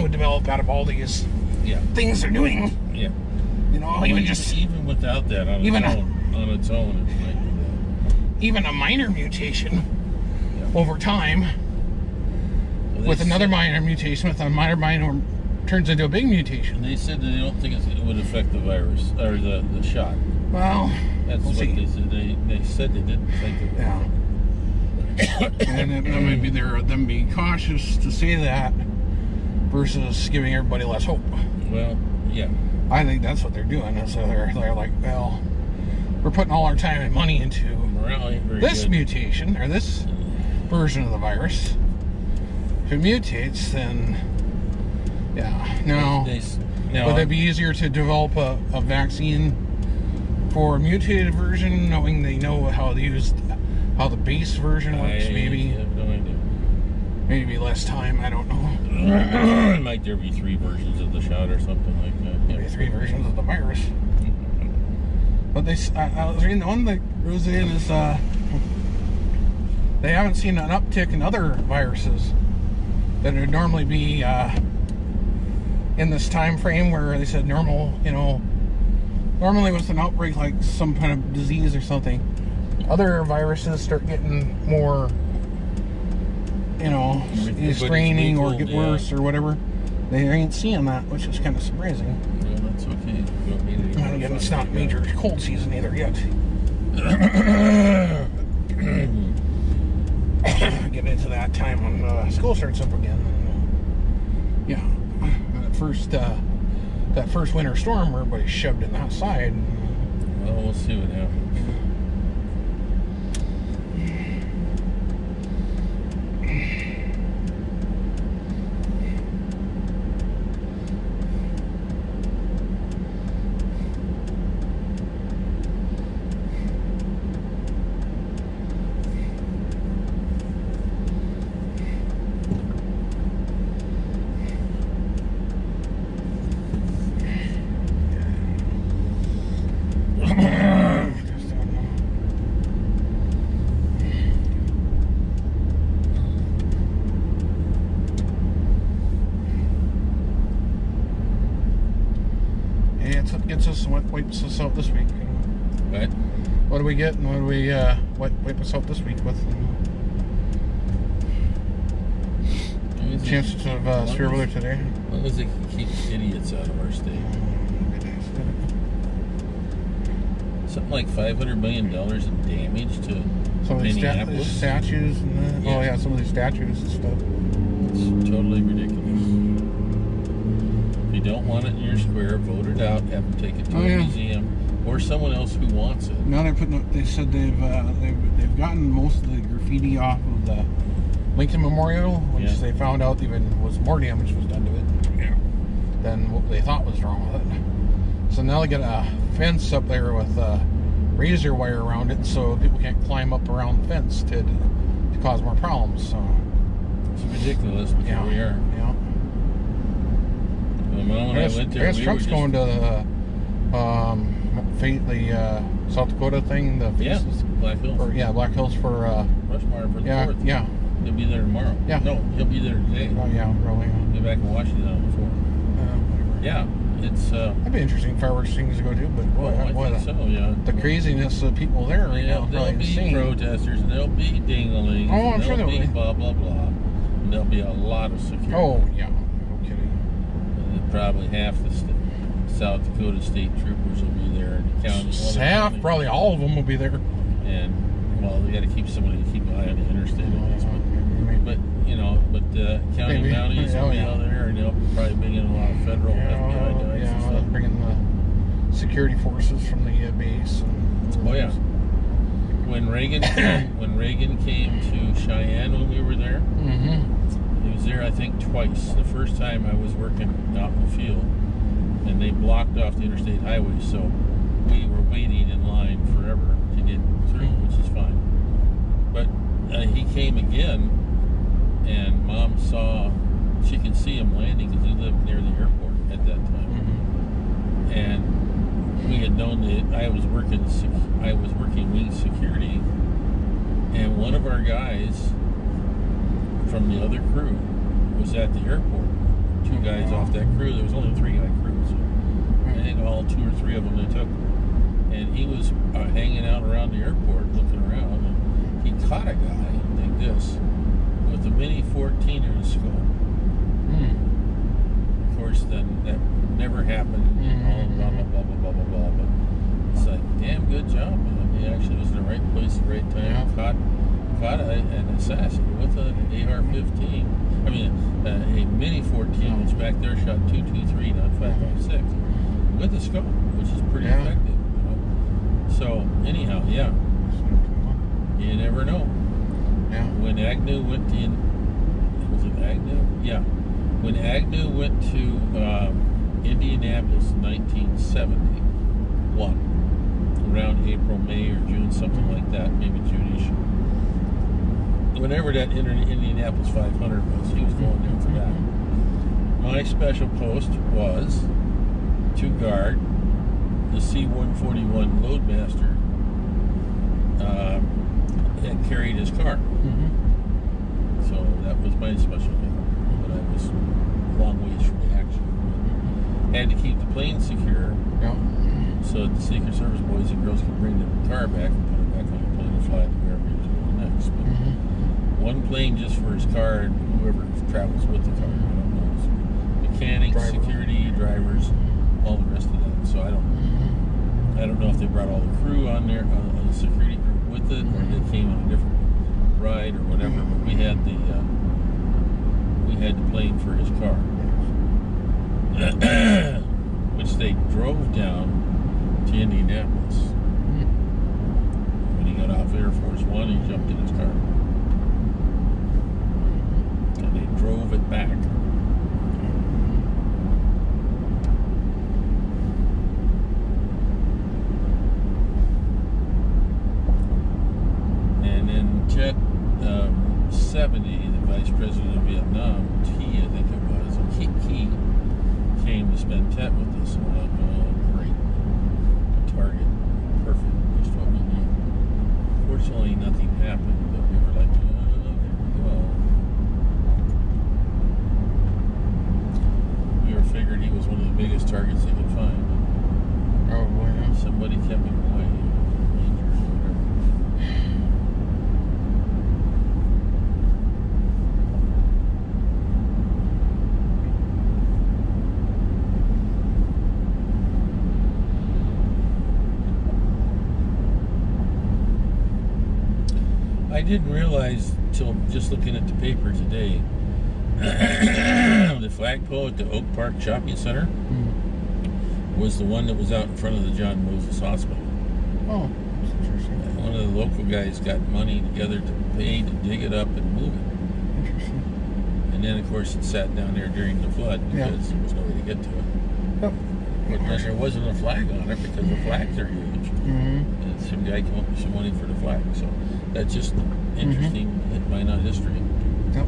would develop out of all these things they're doing. Yeah. You know, well, even without that on its own, it might do that. Even a minor mutation over time, with another minor mutation, with a minor turns into a big mutation. They said that they don't think it would affect the virus or the shot. Well, that's what they said. They said they didn't think it would. Yeah. And that might be them being cautious to say that versus giving everybody less hope. Well, yeah. I think that's what they're doing. And so they're like, well, we're putting all our time and money into this mutation or this version of the virus. If it mutates, then would it be easier to develop a vaccine for a mutated version, knowing they know how the base version works? Maybe. I have no idea. Maybe less time. I don't know. Might there be 3 versions of the shot or something like that? Maybe 3 versions of the virus. But I was reading the one that goes in is they haven't seen an uptick in other viruses that would normally be in this time frame where they said normally with an outbreak like some kind of disease or something, other viruses start getting more, straining or get worse or whatever. They ain't seeing that, which is kind of surprising. Well, that's okay. And again, it's not major cold season either yet. Get into that time when school starts up again. And, that first winter storm where everybody shoved in outside. Well, we'll see what happens. Wipes us out this week. Right. What do we get, and what do we wipe us out this week with? Chances of severe weather today. As long as they can keep idiots out of our state. Something like $500 million in damage to some of these statues and some of these statues and stuff. It's totally ridiculous. If you don't want it in your square, vote it out. Have them take it to a museum or someone else who wants it. Now they're putting. They said they've gotten most of the graffiti off of the Lincoln Memorial, which they found out even was more damage was done to it than what they thought was wrong with it. So now they got a fence up there with razor wire around it, so people can't climb up around the fence to cause more problems. So it's ridiculous, but here we are. Yeah. The moment I went there, Trump's going to the South Dakota thing. The Black Hills. Black Hills for Rushmore for the 4th. Yeah. He'll be there tomorrow. Yeah. No, he'll be there today. Oh yeah, really. He'll be back in Washington on the 4th. Yeah, it's that'd be interesting fireworks things to go to, but I think so. Yeah. The craziness of people there right now. There'll be insane. protesters. And there'll be ding-a-lings. Oh, I'm sure there'll be blah blah blah. And there'll be a lot of security. Oh yeah, no kidding. And probably half the South Dakota state troopers will be there, and the county. Half, probably all of them will be there. And they got to keep somebody to keep an eye on the interstate. But county bounties will be out there, and they'll probably bring in a lot of federal FBI guys and stuff. Bringing the security forces from the base. When Reagan came to Cheyenne when we were there, he was there I think twice. The first time I was working out in the field, and they blocked off the interstate highway, so we were waiting in line forever to get through, which is fine. But he came again, and Mom she could see him landing because he lived near the airport at that time. And we had known that I was working wing security, and one of our guys from the other crew was at the airport 2 with that crew. There was only a 3-guy crew, so I think all 2 or 3 of them they took. And he was hanging out around the airport, looking around, and he caught a guy, like this, with a Mini 14 in his skull. Of course, then that never happened. All blah blah blah blah blah blah blah. But it's like, damn good job, man. He actually was in the right place at the right time. Yeah. Caught an assassin with an AR-15. I mean, a Mini 14, which back there shot 223, not 5.56, with a scope, which is pretty effective. You know? So anyhow, yeah, you never know. Yeah. When Agnew went to, was it Agnew? Yeah. When Agnew went to Indianapolis in 1971, around April, May, or June, something like that, maybe June-ish. Whenever that Indianapolis 500 was, he was going there for that. My special post was to guard the C-141 Loadmaster that carried his car. So that was my special job. But I was a long ways from the action. Had to keep the plane secure, so that the Secret Service boys and girls could bring the car back and put it back on the plane and fly to wherever he was going next. But one plane just for his car and whoever travels with the car. I don't know. So mechanics, security, drivers, all the rest of that. So I don't know if they brought all the crew on there, on the security group with it, or they came on a different ride or whatever. But we had the plane for his car, which they drove down to Indianapolis. When he got off Air Force One, he jumped in his car. And they drove it back. And then Jet 70, the Vice President of Vietnam, T, I think it was, he came to spend tent with us. And we're like, oh, great. Target. Perfect. Just what we need. Fortunately, nothing happened, but we were like, oh, there we go. We were figured he was one of the biggest targets they could find. Probably, yeah. Somebody kept him away. Dangerous or whatever. I didn't realize till just looking at the paper today, the flagpole at the Oak Park Shopping Center was the one that was out in front of the John Moses Hospital. Oh, that's interesting. One of the local guys got money together to pay to dig it up and move it. Interesting. And then, of course, it sat down there during the flood because there was no way to get to it. Yep. But then there wasn't a flag on it because the flags are huge. And some guy came up with some money for the flag. So that's just interesting Minot history. Yep.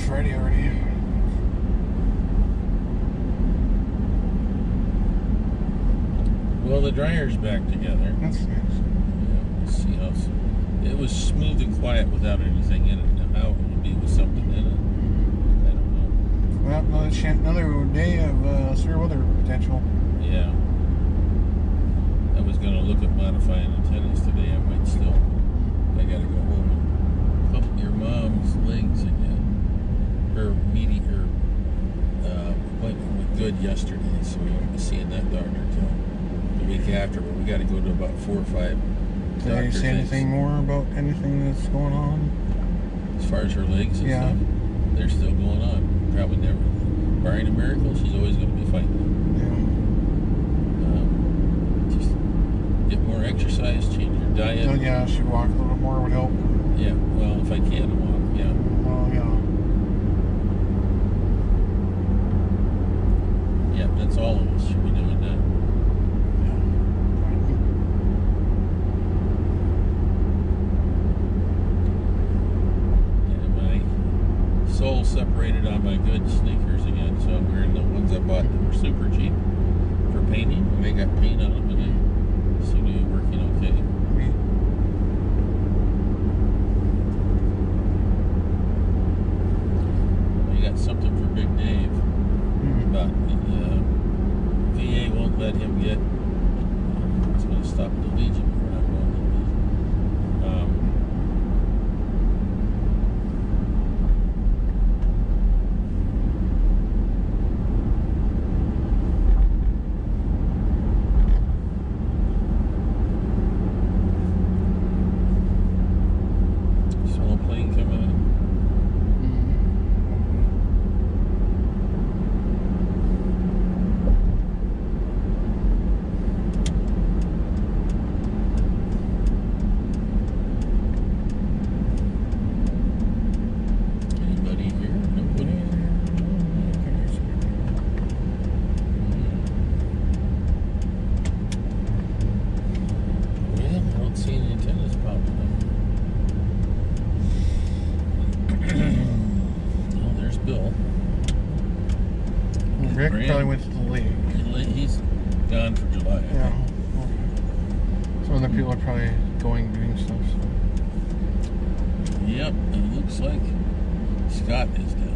Friday already. Well, the dryer's back together. That's nice. Yeah, let's see how it was smooth and quiet without anything in it. Now, how it would be with something in it, I don't know. Well, another day of severe weather potential. Yeah. That was going to look at modifying antennas today. I might still. I got to go home and pump your mom's legs again. Her appointment went good yesterday, so we won't be seeing that doctor till the week after. But we got to go to about 4 or 5. Did they say anything more about anything that's going on? As far as her legs and stuff, they're still going on. Probably never. Barring a miracle, she's always going to be fighting. Just get more exercise, change your diet. Oh, yeah, she walk a little more would help. Yeah, well, if I can, I'll walk, yeah. Oh, yeah. Yeah, that's all of us should be doing that. Soul separated on my good sneakers again, so I'm wearing the ones I bought that were super cheap for painting, and they got paint on them, and they seem to be working okay. We got something for Big Dave, but the VA won't let him get. It's going to stop the Legion. We're not going to the Legion. Rick probably went to the league. He's gone for July. Yeah. Okay. Some other people are probably doing stuff. So. Yep, it looks like Scott is down.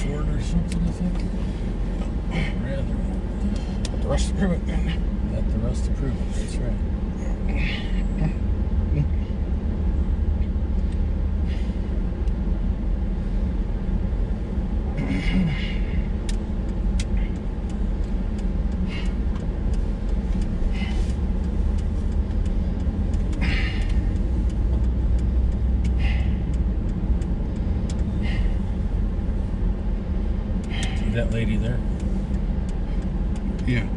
Ford or something, I think. Rather. Got the rust to prove it. Got the rust to prove it, that's right. That lady there? Yeah.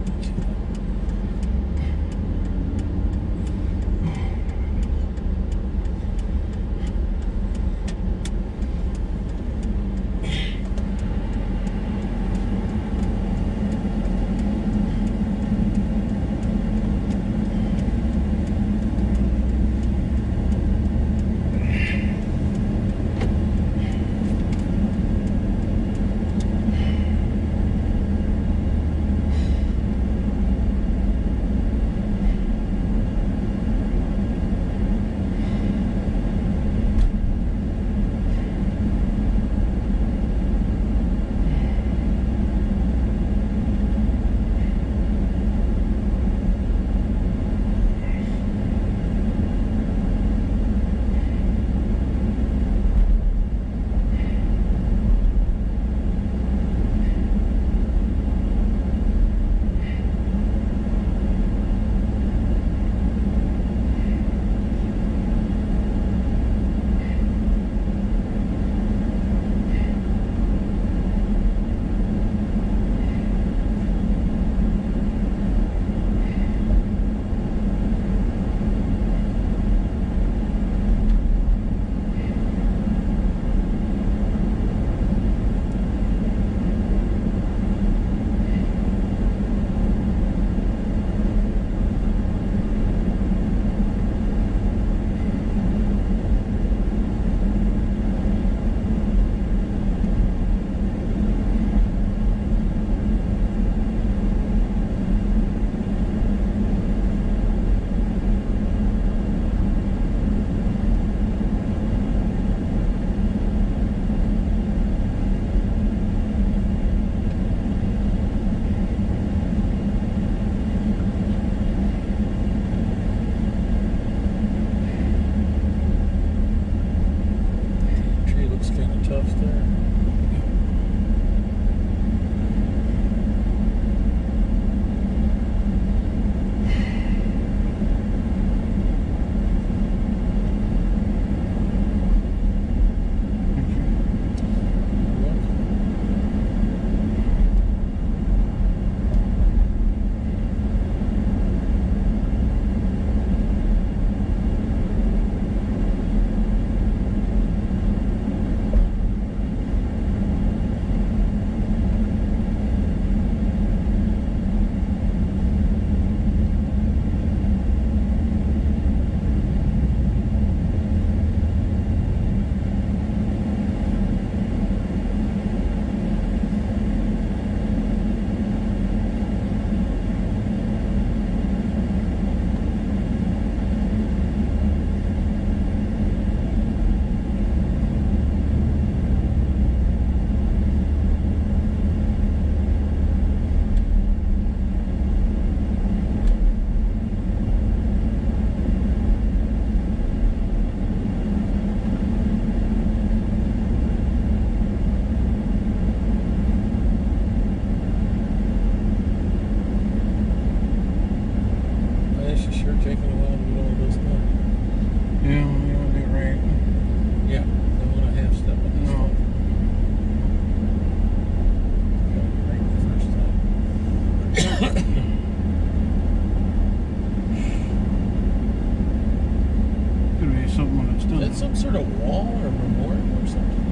some sort of wall or memorial or something?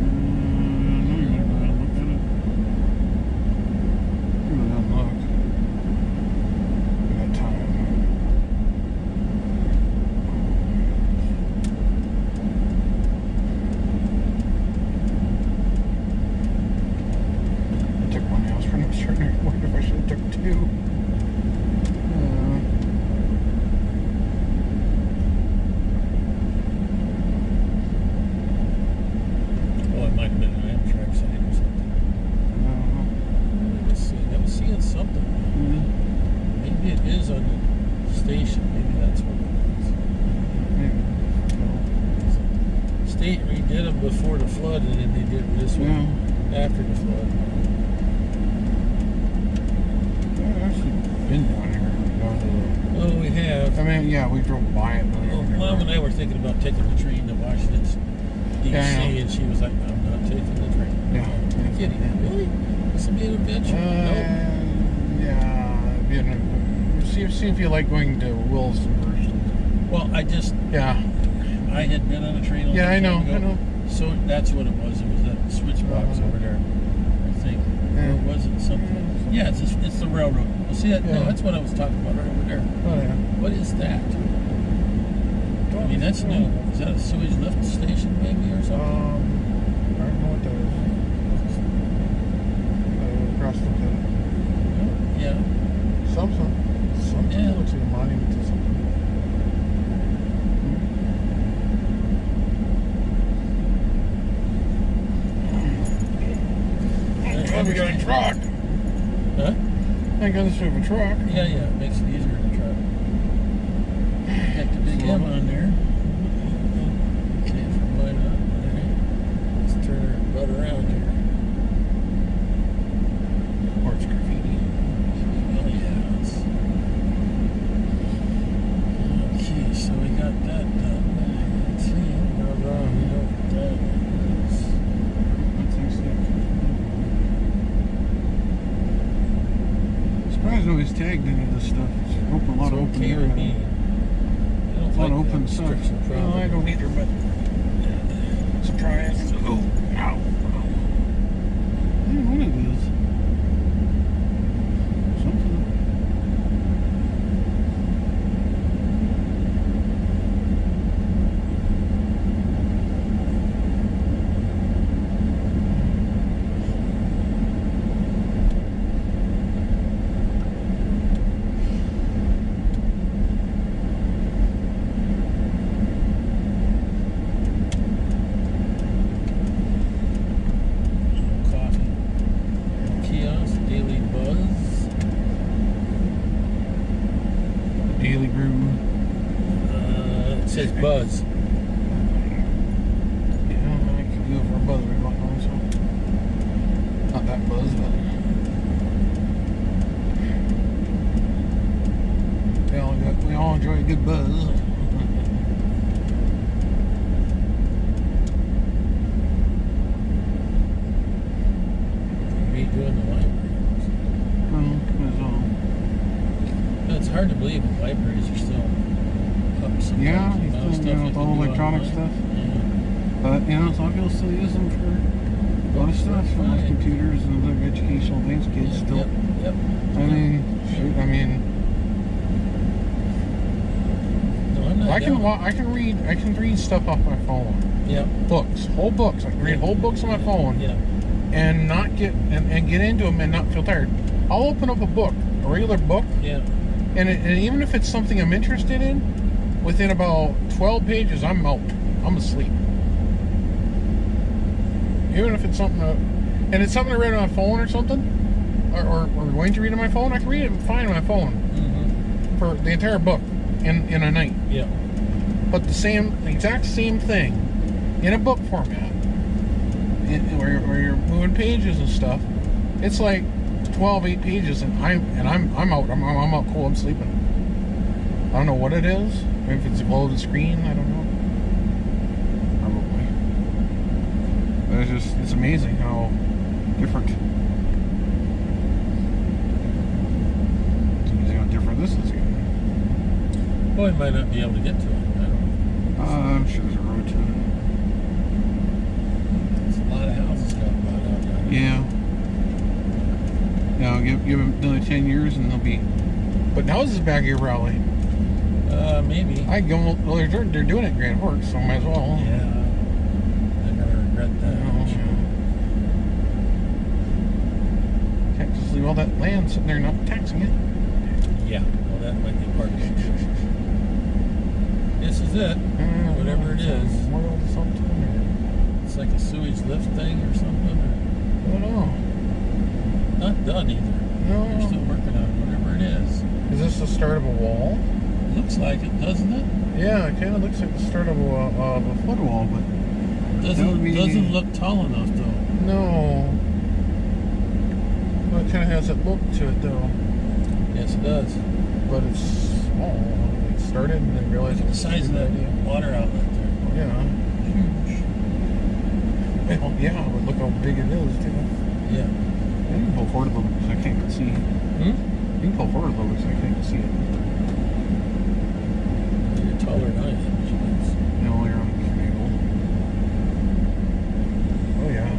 No, you're gonna go ahead and look at it. Go ahead and look. We got time. I took one. I was trying to wonder if I should have took two. Something. Maybe it is on the station. Maybe that's what it is. State redid them before the flood, and then they did this one after the flood. I've actually been down here. Oh, we have. I mean, yeah, we drove by it. Well, Mom and I were thinking about taking the train to Washington D.C., and she was like, "I'm not taking the train." Yeah. I'm kidding. Really? This will be an adventure. Yeah. See if you like going to Wilson first. Well, I just... Yeah. I had been on a train. Yeah, I know. So that's what it was. It was that switch box over there. I think. Yeah. Or was it something? Yeah, it's the railroad. Well, see that? No, that's what I was talking about right over there. Oh yeah. What is that? I mean, that's new. Is that a sewage lift station maybe or something? I don't know what that is. Across the pit. Yeah. Something looks like a monument to something. We got a truck. Huh? Thank goodness we have a truck. Yeah, it makes it easier to truck. Got the big M on there. Okay, from Minot. Alright. Let's turn her butt around here. Porch graffiti. Oh, yeah. Okay, so we got that done. Let's see. We know what that is. Surprised nobody's tagged any of this stuff. It's open, a lot of open area. I don't A lot like of open stuff. Well, I don't either, but surprised. Oh, ow. I don't know what it is. Something. It says Buzz. Yeah, I could go for a buzz every once in a while, so not that buzz, but we all enjoy a good buzz. Redoing the library. That's all. It's hard to believe the libraries are still up sometimes. Yeah, with all electronic stuff. Yeah. But, some people still use them for a lot of stuff, for like computers and other educational things. Kids still. Yep. I mean, shoot, No, I'm not I can read stuff off my phone. Yeah. Whole books. I can read whole books on my phone. Yeah. And not get into them and not feel tired. I'll open up a book, a regular book. Yeah. And even if it's something I'm interested in, within about 12 pages, I'm out. I'm asleep. Even if it's something, and it's something I read on my phone or something, or going to read on my phone, I can read it fine on my phone for the entire book in a night. Yeah. But the exact same thing in a book format, where you're moving pages and stuff, it's like 8 pages, and I'm out. I'm out cold. I'm sleeping. I don't know what it is. Maybe if it's below the screen. I don't know. Probably. But it's amazing how different. It's amazing how different this is getting. Well, we might not be able to get to it. I don't know. I'm sure there's a road to it. Yeah. Now give them another 10 years and they'll be. But now this is back here probably. Maybe. I go. Well, they're doing it at Grand Forks, so might as well. Yeah. They're gonna regret that. Can't just leave all that land sitting there not taxing it. Yeah. Well, that might be part of it. This is it. Whatever it is. Memorial to something. It's like a sewage lift thing or something. I don't know. Not done either. No. They're still working on whatever it is. Is this the start of a wall? Looks like it, doesn't it? Yeah, it kind of looks like the start of a foot wall, but Doesn't look tall enough though. no. Well, it kind of has that look to it though. Yes, it does. But it's small. It started and then realized Look at the size of that water outlet there. Yeah. Huge. Well, yeah, but look how big it is too. Yeah. You can pull forward a little bit because I can't see. Hmm? You can pull forward a little bit because I can't see it. You're taller than I am. No, you're on the cable. Oh yeah.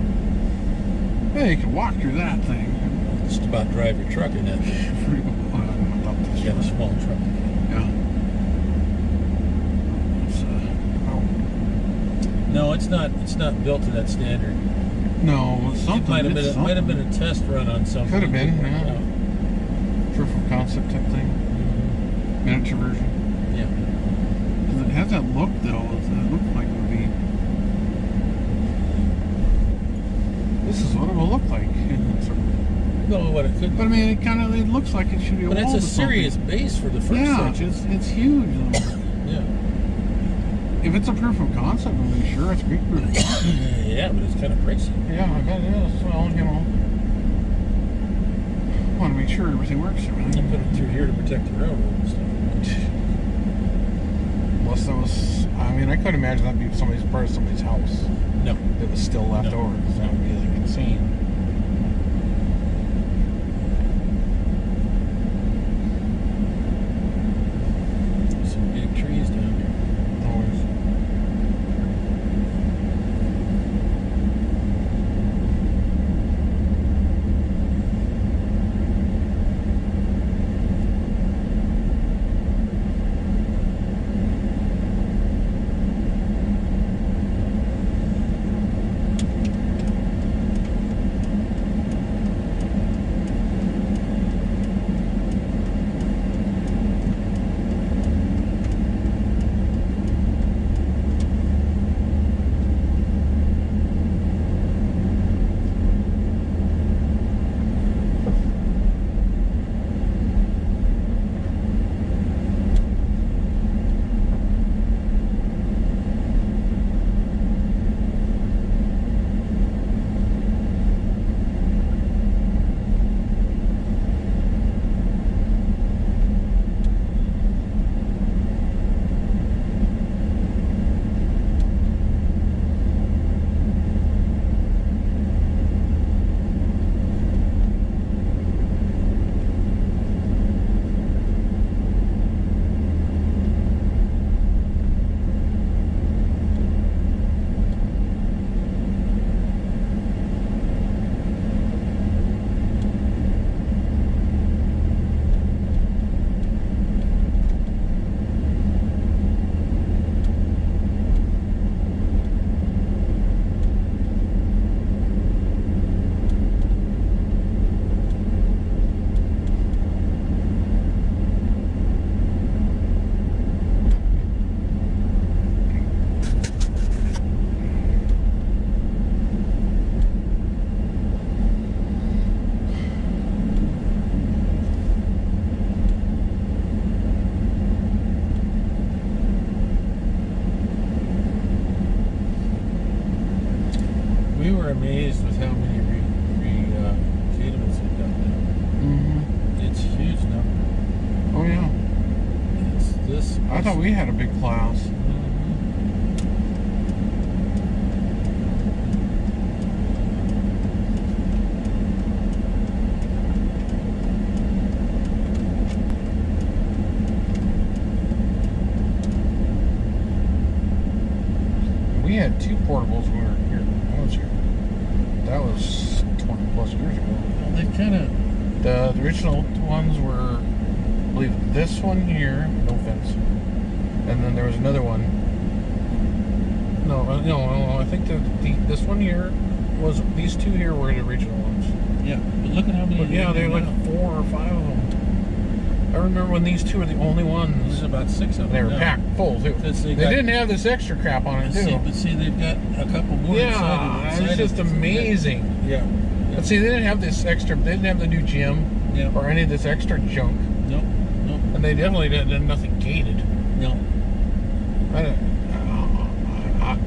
Yeah, you can walk through that thing. Just about drive your truck in that thing. You got a small truck. Yeah. It's, No, it's not. It's not built to that standard. no, something. It might have been a test run on something. Could have been, yeah. Proof of concept type thing. Miniature version. Yeah. Because it has that look though. It looked like it would be. This is what it will look like. No, what it could. But I mean, it looks like it should be a But wall it's a to something. serious base for the first Yeah, section. it's huge though. Yeah. If it's a proof of concept, I'm sure it's Greek proof. Yeah, but it's kind of pricey. Yeah, I bet it is. Well, you know, want to make sure everything works. You put it through here to protect the railroad and stuff. Unless that was, I mean, I couldn't imagine that'd be somebody's part of somebody's house. No. That was still left over, because that would be like insane. Some big trees down here. Always. We were amazed with how many re-cadiments they've got now. Mm-hmm. It's a huge number. Oh yeah. It's this. I thought we had a big class. We had two portables when we were here. I was here. That was plus years ago. Well, they kind of... The original ones were, I believe, this one here, no offense, and then there was another one. No, I think this one here was, these two here were the original ones. Yeah, but look at how many. But yeah, there were like 4 or 5 of them. I remember when these two were the only ones. There's about 6 of them. They were packed full too. They didn't have this extra crap on it too. But see, they've got a couple more. Yeah, it's just amazing. Yeah. But see, they didn't have this extra. They didn't have the new gym or any of this extra junk. Nope. And they definitely did nothing gated. No.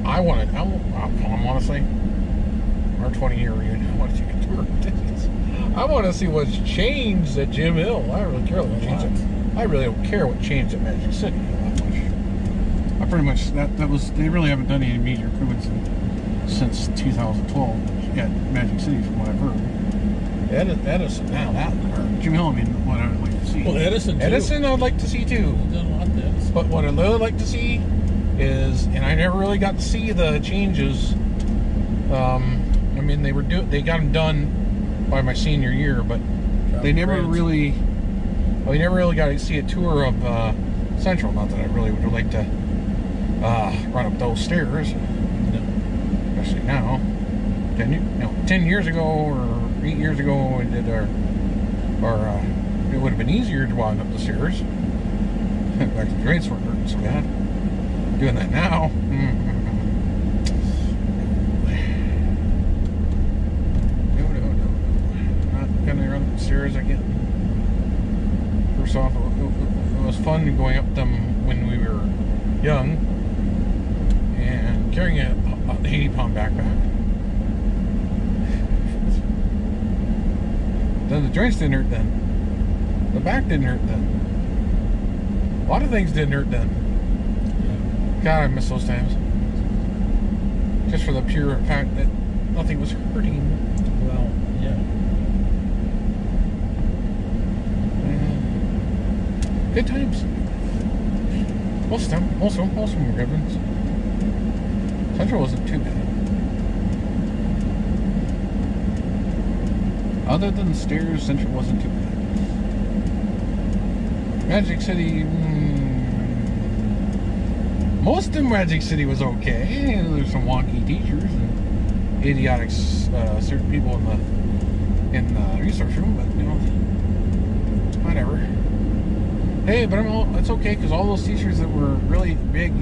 I want to say our 20-year reunion. I want to take a tour of tickets. I want to see what's changed at Jim Hill. I really care what changed. I really don't care what changed at Magic City that much. I pretty much that was. They really haven't done any major improvements since 2012 at Magic City, from what I've heard. Edison, now that or Jim Hill. I mean, what I would like to see. Well, Edison I'd like to see too. Done a lot of this. But what I'd really like to see is, and I never really got to see the changes. I mean, they got them done by my senior year, but we never really got to see a tour of Central. Not that I really would like to run up those stairs, especially now. 10 years ago or 8 years ago, we did our it would have been easier to walk up the stairs. Back to the joints weren't hurting so bad. Doing that now. No. Not gonna run up the stairs again. First off, it was fun going up them when we were young and carrying a 80-pound backpack. Then the joints didn't hurt then. The back didn't hurt then. A lot of things didn't hurt then. God, I miss those times. Just for the pure fact that nothing was hurting. Well, yeah. Good times. Most of them were good ones. Central wasn't too bad. Other than the stairs, Central wasn't too bad. Magic City, most of Magic City was okay. There's some wonky teachers and idiotic certain people in the research room, but whatever. Hey, but it's okay, because all those teachers that were really big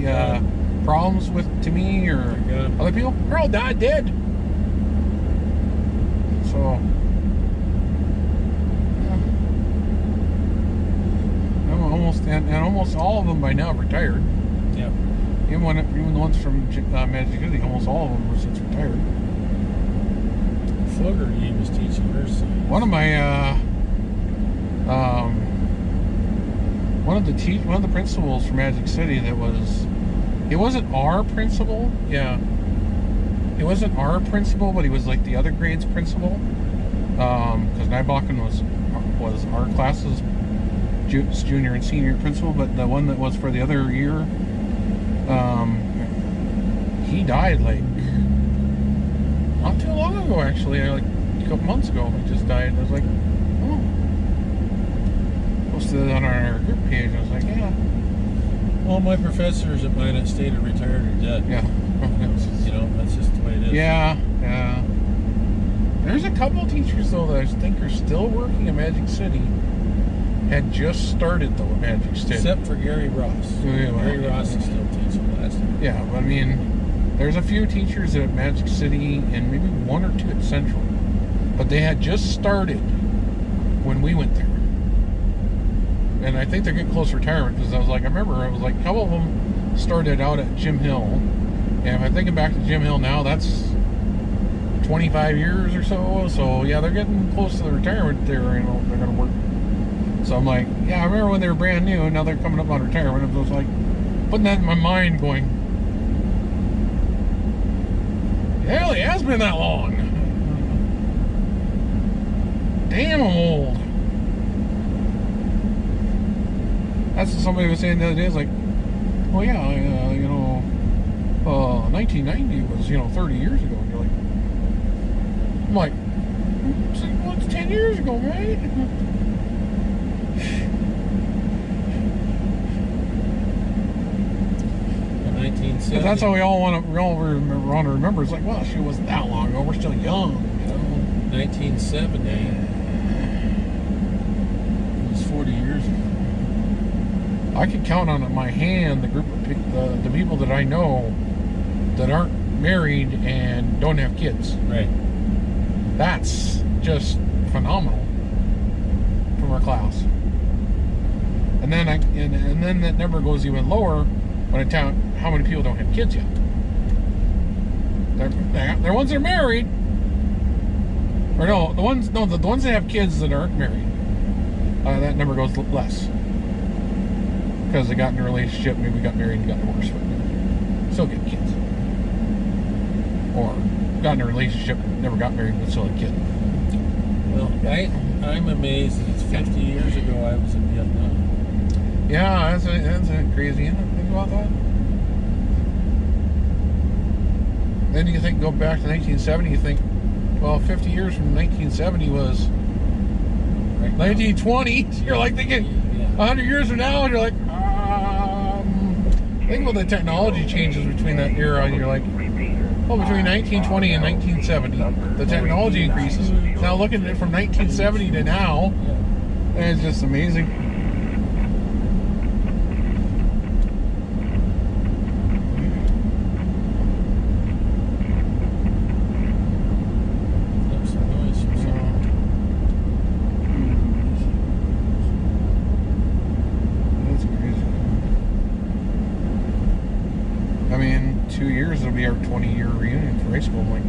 problems to me or other people, they're all dead. So. Almost all of them by now have retired. Yeah. Even the ones from Magic City, almost all of them were since retired. Fogarty was teaching her son. One of my one of the principals from Magic City it wasn't our principal. Yeah. He wasn't our principal, but he was like the other grade's principal. Because Nybakken was our class's junior and senior principal, but the one that was for the other year, he died like not too long ago, actually, like a couple months ago. He just died. I was like, oh. Posted it on our group page. I was like, yeah. All my professors at Minot State are retired or dead. Yeah. That's just the way it is. Yeah. There's a couple teachers though that I think are still working at Magic City. Had just started though at Magic City. Except for Gary Ross. Gary Ross is still teaching last year. Yeah, but I mean, there's a few teachers at Magic City and maybe 1 or 2 at Central. But they had just started when we went there. And I think they're getting close to retirement, because I remember a couple of them started out at Jim Hill. And if I'm thinking back to Jim Hill now, that's 25 years or so. So yeah, they're getting close to the retirement there, they're going to work. So I'm like, yeah, I remember when they were brand new, and now they're coming up on retirement. I was like, putting that in my mind, going, hell, it has been that long. Damn, I'm old. That's what somebody was saying the other day. It's like, well, yeah, 1990 was, 30 years ago. And you're like, I'm like, Well, it's 10 years ago, right? 1970. That's how we all want to remember. It's like, well, she wasn't that long ago. We're still young, you know. 1970. It was 40 years ago. I could count on my hand the group of the people that I know that aren't married and don't have kids. Right. That's just phenomenal from our class. And then and then that number goes even lower when I count how many people don't have kids yet. They're ones that are married, or no, the ones that have kids that aren't married. That number goes less because they got in a relationship, maybe got married and got divorced, but still get kids, or got in a relationship, never got married, but still had a kid. Well, I'm amazed that it's 50 years ago I was in Vietnam. Yeah, that's crazy, isn't it? Think about that. Then you think, go back to 1970, you think, well, 50 years from 1970 was right 1920. You're like thinking, 100 years from now, and you're like, think about the technology changes between that era, and you're like, well, between 1920 and 1970, the technology increases. Now looking at it from 1970 to now, and it's just amazing. I mean, 2 years it'll be our 20-year reunion for high school. Like,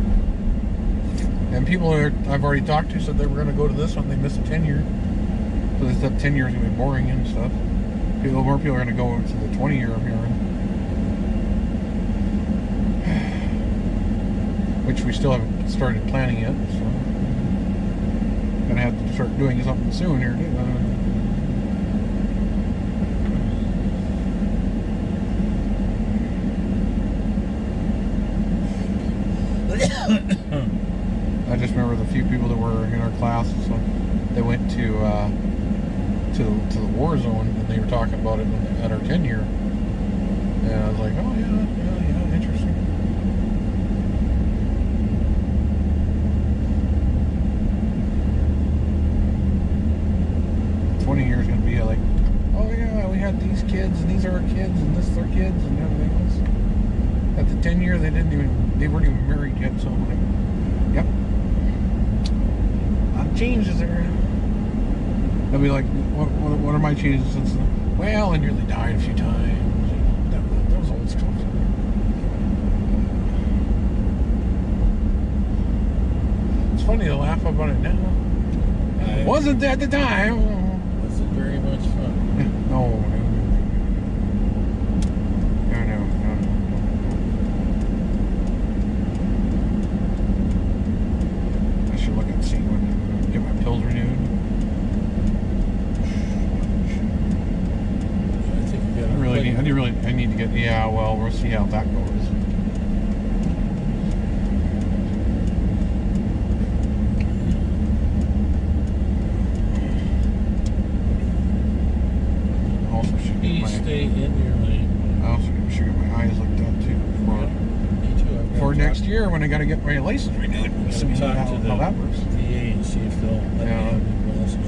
and people that I've already talked to said they were going to go to this one. They missed a 10-year, so they said 10 years is going to be boring and stuff. More people are going to go to the 20-year I'm hearing, which we still haven't started planning yet. So, gonna have to start doing something soon here too. I just remember the few people that were in our class, so they went to the war zone, and they were talking about it at our 10-year, and I was like, oh yeah, interesting. Years going to be like, oh yeah, we had these kids, and these are our kids, and this is our kids, and everything else. At the 10-year, they weren't even married yet, so I'm like, yep. A lot of changes there. They'll be like, what are my changes since then? Well, I nearly died a few times. That was old stuff. It's funny to laugh about it now. It wasn't at the time. Very much fun. No. I should look and see when I get my pills renewed. I think you got I need to get. Yeah, well, we'll see how that goes. Stay in your lane. I also should get my eyes looked at too for next year when I got to get my license renewed. See how that works. DA and see if they'll let me have the glasses.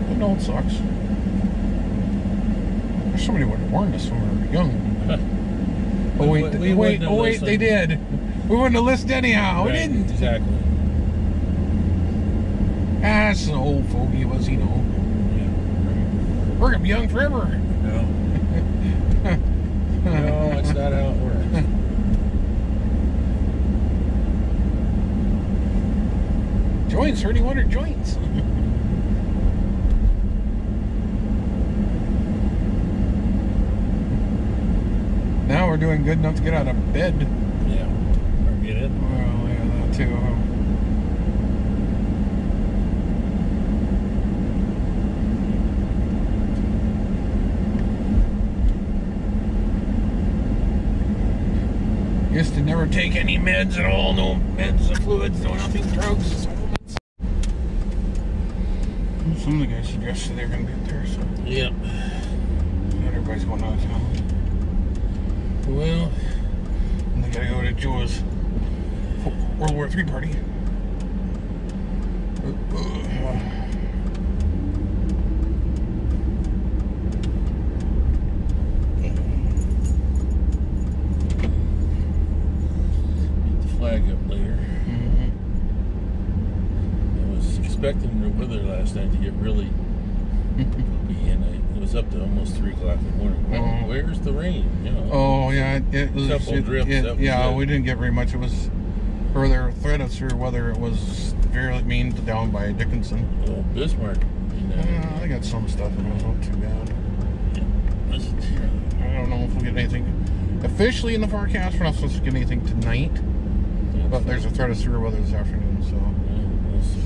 I know it sucks. There's somebody would have warned us when we were young. Oh wait, they did. We wouldn't have listened anyhow. Right, we didn't. Exactly. That's an old fogey, was he know? Yeah. We're gonna be young forever. No. No, that's not how it works. Joints, 31 joints. Now we're doing good enough to get out of bed. Yeah. Or get it. Well, yeah, that too. Used to never take any meds at all. No meds, no fluids, no nothing, drugs. Some of the guys suggested they're going to be up there, so. Yep. Everybody's going out of town. Well, and they got to go to Joe's World War III party. Flag up later. I was expecting the weather last night to get really poopy, and it was up to almost 3 o'clock in the morning. Where's the rain? You know. Oh yeah, it was. Couple drips. Yeah, we didn't get very much. It was further threat of severe weather. It was severely meaned down by Dickinson. Oh, Bismarck. I got some stuff, and it was not too bad. Yeah. I don't know if we'll get anything officially in the forecast. We're not supposed to get anything tonight. But there's a threat of severe weather this afternoon, so we'll see.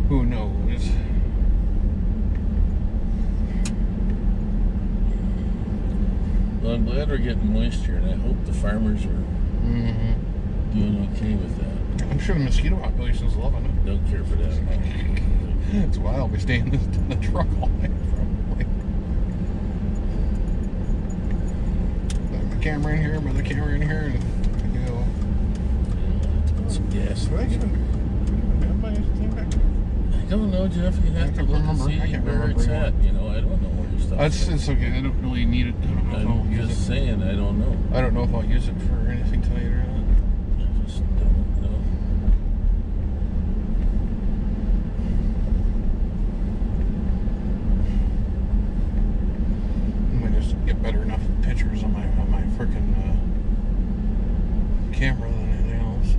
Who knows? Well, I'm glad we're getting moisture, and I hope the farmers are doing okay with that. I'm sure the mosquito population's loving it. Don't care for that. That's why I'll be staying in the truck all night, probably. Put my camera in here, another camera in here, and go. Some gas. Did I even have my thing back there? I don't know, Jeff. You have to look and see where it's at. You know, I don't know where your stuff is. It's okay. I don't really need it. I don't know if I'll use it. I'm just saying, I don't know. I don't know if I'll use it for anything tonight or not. I just don't know. I might just get better enough pictures on my frickin' camera than anything else.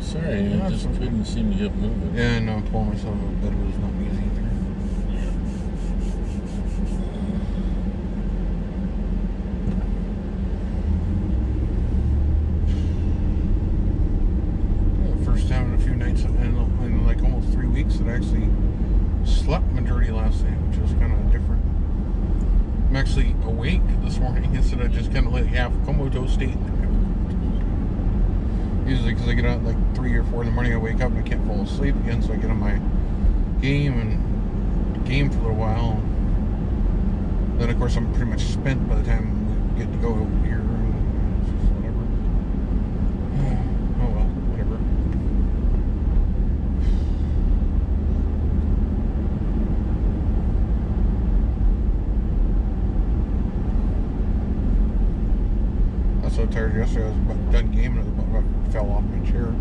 Sorry, I just couldn't seem to get moving. Yeah, no, pulling myself out of bed was not easy either. First time in a few nights actually slept majority last night, which was kind of different. I'm actually awake this morning instead of just kind of like half comatose state. Usually, because I get out like 3 or 4 in the morning, I wake up and I can't fall asleep again, so I get on my game and game for a little while. Then, of course, I'm pretty much spent by the time we get to go here. And it's just whatever. Oh well, whatever. I was so tired yesterday. I was about done gaming. I fell off my chair.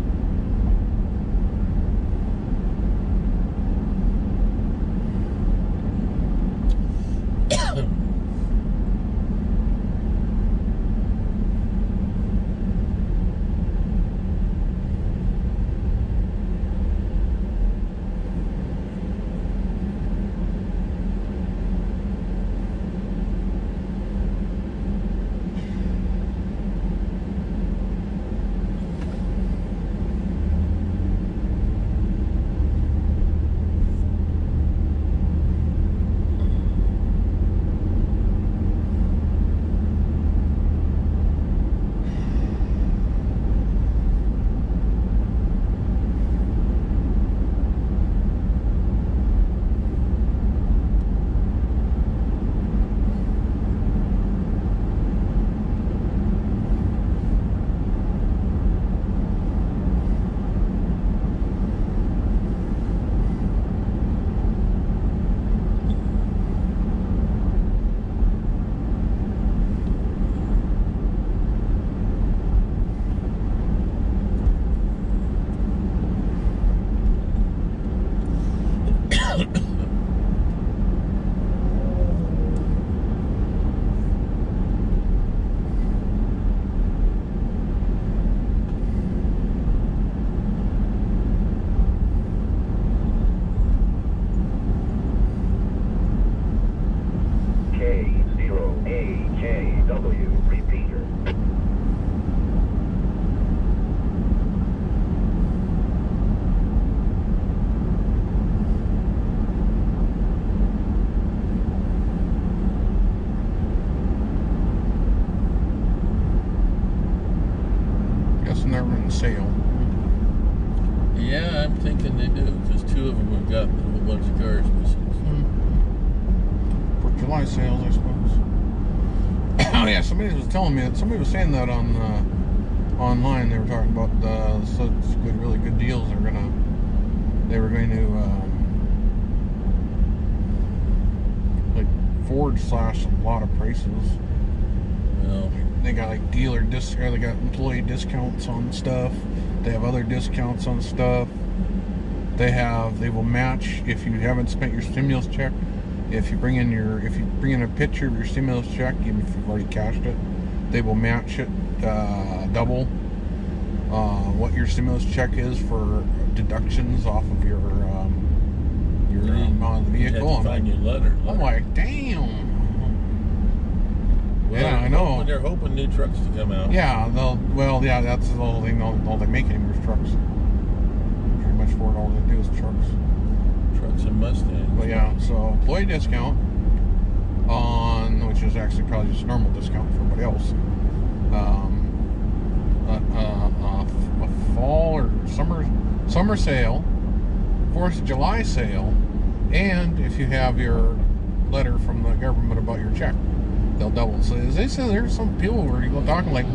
K0AKW repeater. Guessing they're in sale. Yeah, I'm thinking they do, because 2 of them have got a whole bunch of cars missing. For July sales, I suppose. Oh yeah, somebody was telling me that. Somebody was saying that on online. They were talking about such good, really good deals. They were going to like Ford slash a lot of prices. Well, they got like dealer discount. They got employee discounts on stuff. They have other discounts on stuff. They will match if you haven't spent your stimulus check. If you bring in a picture of your stimulus check, even if you've already cashed it, they will match it double what your stimulus check is for deductions off of your amount of the vehicle. You have to find your letter. I'm like, damn. Well, yeah, I know. They're hoping new trucks to come out. Yeah, that's the whole thing. All they make anymore is trucks. Pretty much Ford, all they do is trucks. Trucks and Mustangs. But yeah, so employee discount on, which is actually probably just a normal discount for everybody else. A fall or summer sale, 4th of July sale, and if you have your letter from the government about your check, they'll double. So as they say, there's some people where you're talking like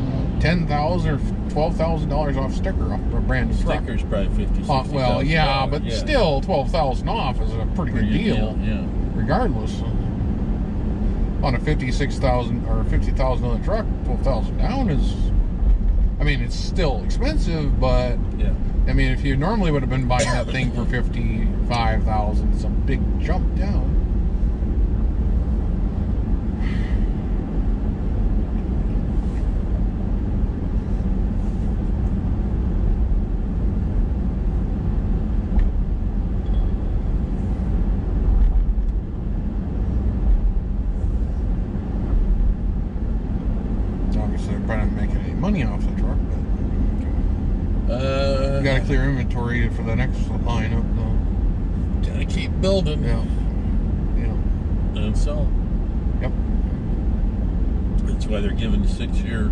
$10,000 or $12,000 off sticker off a brand new truck. Sticker's probably $50,000. Well, yeah, but still, $12,000 off is a pretty good deal. Yeah. Regardless, on a $56,000 or $50,000 truck, $12,000 down is. I mean, it's still expensive, but yeah. I mean, if you normally would have been buying that thing for $55,000, it's a big jump down. Obviously, they're probably not making any money off the truck, but you got to clear inventory for the next lineup, though. to keep building. Yeah. And so. Yep. That's why they're giving 6-year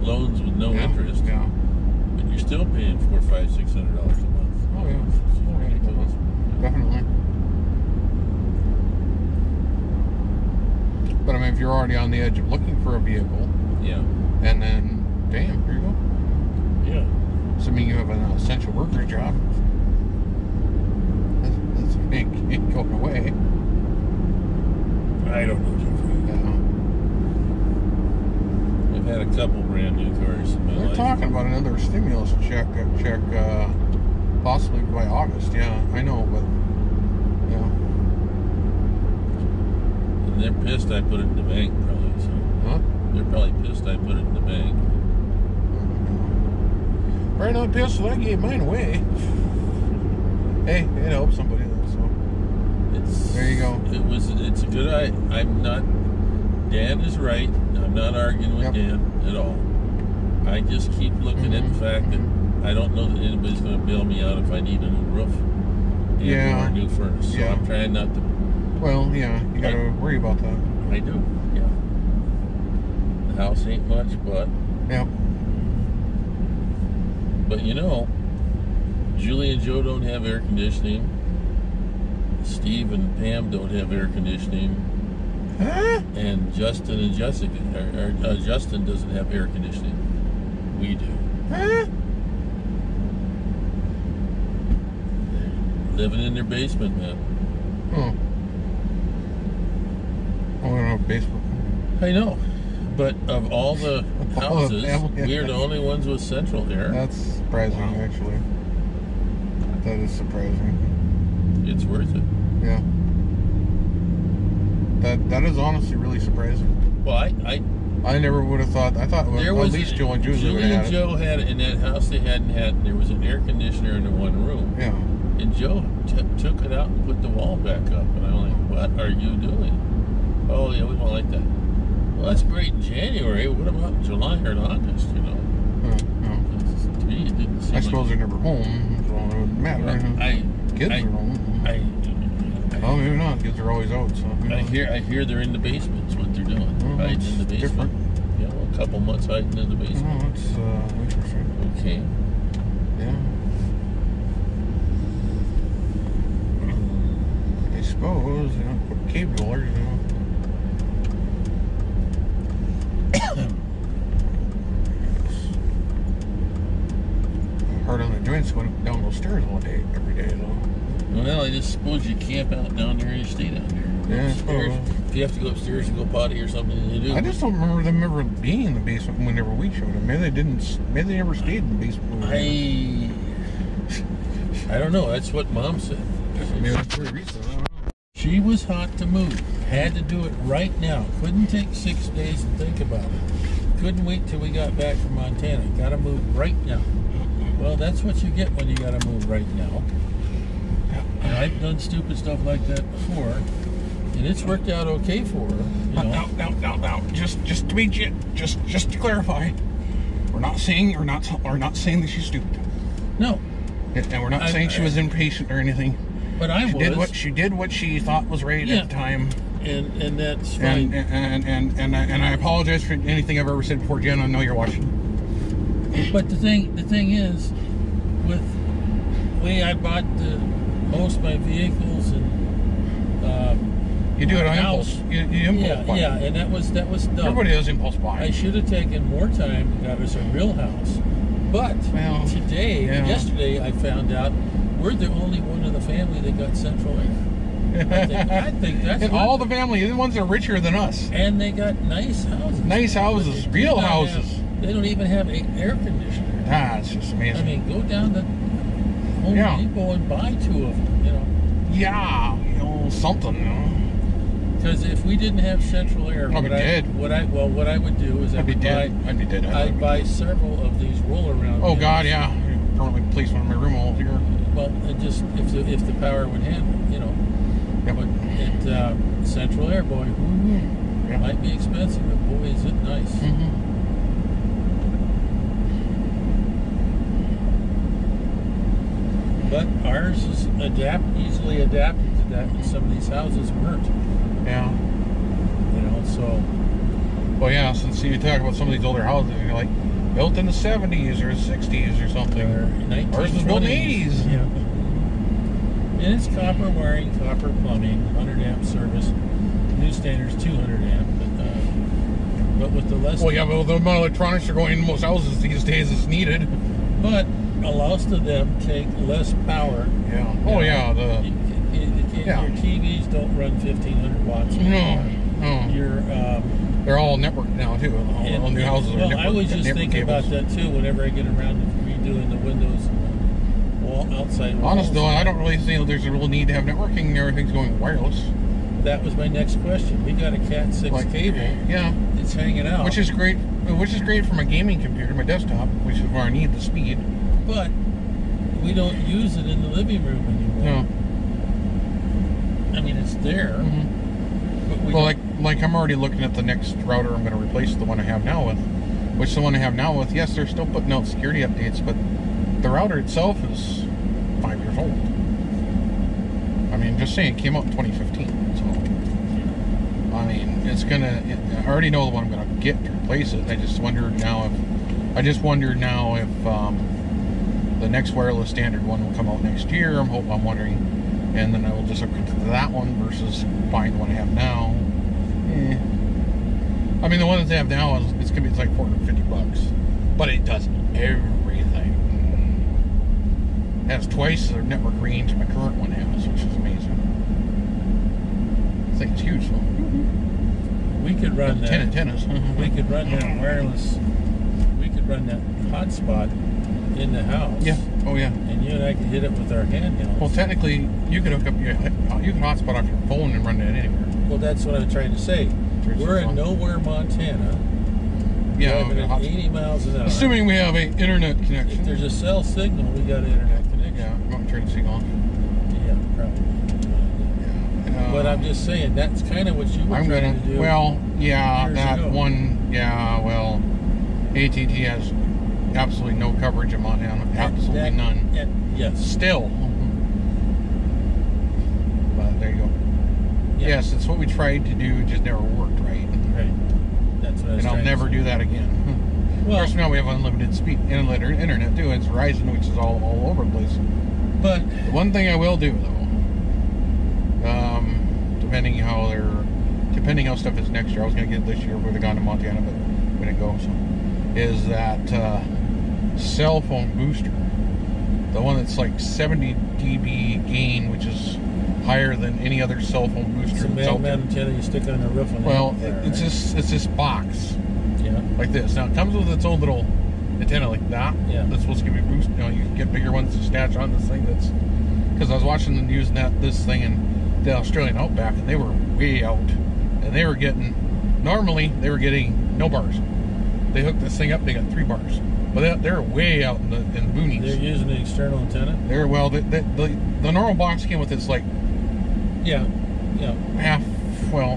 loans with no interest. Yeah. But you're still paying $400, $500, $600 a month. Oh yeah. Ridiculous. Definitely. But I mean, if you're already on the edge of looking for a vehicle, and then, damn, here you go. Yeah. Assuming you have an essential worker job, that's ain't going away. I don't know, Jeffrey. I've had a couple brand new cars in my life. They're talking about another stimulus check, possibly by August. Yeah, I know, but and they're pissed I put it in the bank, probably. So they're probably pissed I put it in the bank. Right, not pissed that I gave mine away. Hey, it helps somebody though. So there you go. It's a good idea. I'm not. Dan is right. I'm not arguing with Dan at all. I just keep looking at the fact that I don't know that anybody's going to bail me out if I need a new roof or a new furnace. So I'm trying not to. Well, you got to worry about that. I do. Yeah. The house ain't much, but. Yeah. But Julie and Joe don't have air conditioning. Steve and Pam don't have air conditioning. Huh? And Justin and Jessica, Justin doesn't have air conditioning. We do. Huh? Living in their basement, man. Oh. I don't have a basement. I know. But of all the houses, we're the only ones with central air. That's surprising, actually. That is surprising. It's worth it. Yeah. That is honestly really surprising. Well, I never would have thought. I thought at least Joe and Julie and Joe had it in that house. They hadn't had. There was an air conditioner in the one room. Yeah. And Joe took it out and put the wall back up. And I'm like, "What are you doing?" Oh yeah, we don't like that. Well, that's great in January. What about July or August? To me, it didn't seem. I suppose they're never home, so it wouldn't matter. Kids are home. Oh, maybe not. Kids are always out. So I hear they're in the basement. Is what they're doing. Hiding in the basement. Different. Yeah, well, a couple months hiding in the basement. Oh, that's interesting. Okay. Yeah. I suppose put cave dwellers. Hard on the joints going down those stairs every day though. Well, I just suppose you camp out down there and you stay down there. Yeah, I suppose. If you have to go upstairs and go potty or something, you do. I just don't remember them ever being in the basement whenever we showed them. Maybe they didn't. Maybe they never stayed in the basement. I don't know. That's what Mom said. Maybe that's pretty recent. I don't know. She was hot to move. Had to do it right now. Couldn't take 6 days to think about it. Couldn't wait till we got back from Montana. Got to move right now. Well, that's what you get when you got to move right now. And I've done stupid stuff like that before, and it's worked out okay for her. No. Just to be just to clarify, we're not saying that she's stupid. No. And we're not saying she was impatient or anything. But she did what she thought was right at the time. And that's fine. And I apologize for anything I've ever said before, Jen. I know you're watching. But the thing is, with the way I bought most of my vehicles and you do it on impulse. You impulse buy. Yeah, and that was dumb. Everybody does impulse buy. I should have taken more time and got us a real house. But yesterday, I found out we're the only one in the family that got central air. I think that's and all the family, the ones that are richer than us. And they got nice houses. Nice houses, real houses. They don't even have an air conditioner. It's just amazing. I mean, go down to Home Depot and buy 2 of them, Yeah, something, Because if we didn't have central air, what I would do is I'd be dead. I'd buy several of these roll-around. Oh God, yeah. Permanently place one in my room all here. Well, and just if the power would handle it, Yeah. But central air, boy, might be expensive, but boy, is it nice. But ours is easily adapted to that some of these houses weren't. Yeah. You know, so. Well, yeah, since you talk about some of these older houses, and you're like, built in the 70s or 60s or something. Or 1920s. Ours was built in the 80s. Yeah. And it's copper wiring, copper plumbing, 100 amp service. New standard's 200 amp. But with the less... Well, yeah, but the amount of electronics are going in most houses these days is needed. But a lot of them take less power. Yeah. Oh, yeah. Your TVs don't run 1,500 watts. No. They're all networked now, too. All new houses are networked. Well, I was just thinking about that, too, whenever I get around to redoing the windows and outside walls. Honestly, though, I don't really think there's a real need to have networking and everything's going wireless. That was my next question. We got a Cat 6 cable. Yeah. It's hanging out. Which is great for my gaming computer, my desktop, which is where I need the speed. But we don't use it in the living room anymore. No. I mean, it's there. Mm-hmm. But well, like I'm already looking at the next router I'm going to replace the one I have now with. Which the one I have now with, yes, they're still putting out security updates, but the router itself is 5 years old. I mean, just saying, it came out in 2015, so... I mean, it's gonna... I already know the one I'm gonna get to replace it. I just wonder now if the next wireless standard one will come out next year. I'm wondering, and then I will just upgrade to that one versus buying the one I have now. I mean, the one that they have now it's like $450, but it does everything. It has twice the network range my current one has, which is amazing. I think it's huge, though. We could run that. 10 antennas. We could run that wireless. We could run that hotspot in the house. Yeah. Oh yeah. And you and I could hit it with our handhelds. Well, technically, you could hook up you can hotspot off your phone and run that anywhere. Well, that's what I'm trying to say. We're in nowhere, Montana. Yeah. Driving at 80 miles an hour. Assuming we have an internet connection. If there's a cell signal, we got an internet connection. Yeah. I'm going to turn the signal on. Yeah, probably. But I'm just saying, that's kind of what you were trying to do. Well, yeah, that ago. one, yeah, well, AT&T has absolutely no coverage in Montana. Absolutely none. Yes. Still. But there you go. Yeah. Yes, it's what we tried to do, it just never worked right. Right. That's what I was And I'll never do that again. Well, of course, now we have unlimited speed, unlimited internet too. It's Verizon, which is all over the place. But the one thing I will do, though, depending how stuff is next year, I was going to get it this year. We would have gone to Montana, but we didn't go. So, is that cell phone booster, the one that's like 70 dB gain, which is higher than any other cell phone booster. It's a man antenna you stick on the roof on. Well, it's this box. Yeah. Like this. Now it comes with its own little antenna like that. Yeah. That's supposed to give you a boost. You know, you can get bigger ones to snatch on this thing. That's because I was watching them use this thing in the Australian Outback, and they were way out, and they were getting no bars. They hooked this thing up, they got 3 bars, but they're way out in the boonies. They're using an external antenna. The normal box came with this like half for a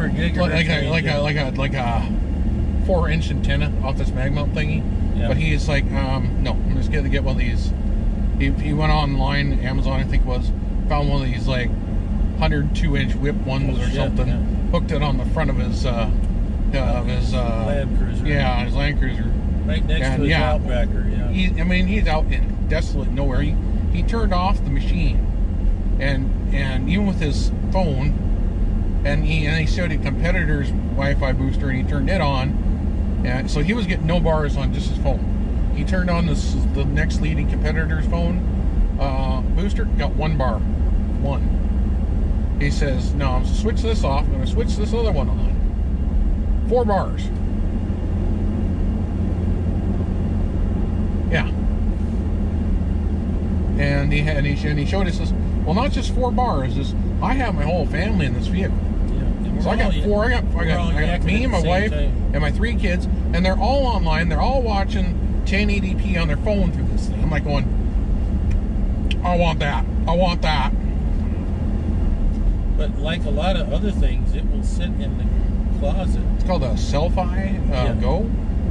gigahertz like a 4-inch antenna off this mag mount thingy. Yeah. But he's like, no, I'm just going to get one of these. He went online, Amazon I think it was, found one of these like 102-inch whip ones or something. Yeah. Hooked it on the front of his Land Cruiser. Yeah, his Land Cruiser. Right next to his Outbacker. Yeah. He's out in desolate nowhere. He turned off the machine, and even with his phone, and he showed a competitor's Wi-Fi booster, and he turned it on, and so he was getting no bars on just his phone. He turned on the next leading competitor's phone booster, got 1 bar. 1. He says, no, I'm going to switch this off. I'm going to switch this other one on. 4 bars. Yeah. And he showed us this. Well, not just 4 bars. I have my whole family in this vehicle. Yeah. So I got 4. I got me and my wife and my 3 kids, and they're all online. They're all watching 1080p on their phone through this thing. I'm like going, I want that. I want that. But like a lot of other things, it will sit in the closet. It's called a Selfie Go.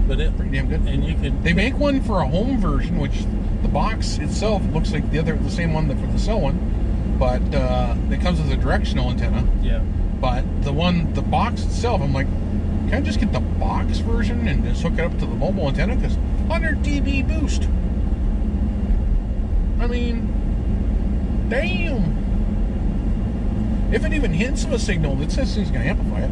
But pretty damn good. And you can. They make one for a home version, which the box itself looks like the same one for the cell one. but it comes with a directional antenna. Yeah. But the box itself, I'm like, can I just get the box version and just hook it up to the mobile antenna? Because 100 dB boost. I mean, damn. If it even hints of a signal, it says it's going to amplify it.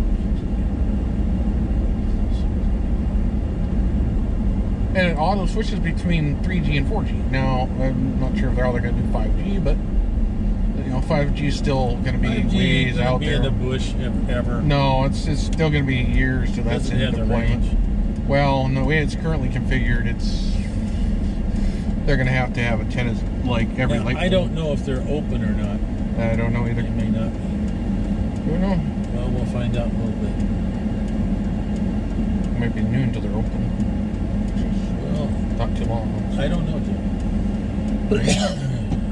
And it auto switches between 3G and 4G. Now, I'm not sure if they're all going to do 5G, but 5G is still going to be ways out there. In the bush ever. No, it's still going to be years to that deployment. Well, in the way it's currently configured, they're going to have antennas like every light pole. I don't know if they're open or not. I don't know either. They may not be. I don't know. Well, we'll find out in a little bit. It might be noon till they're open. Well, not too long. I don't know, Jim.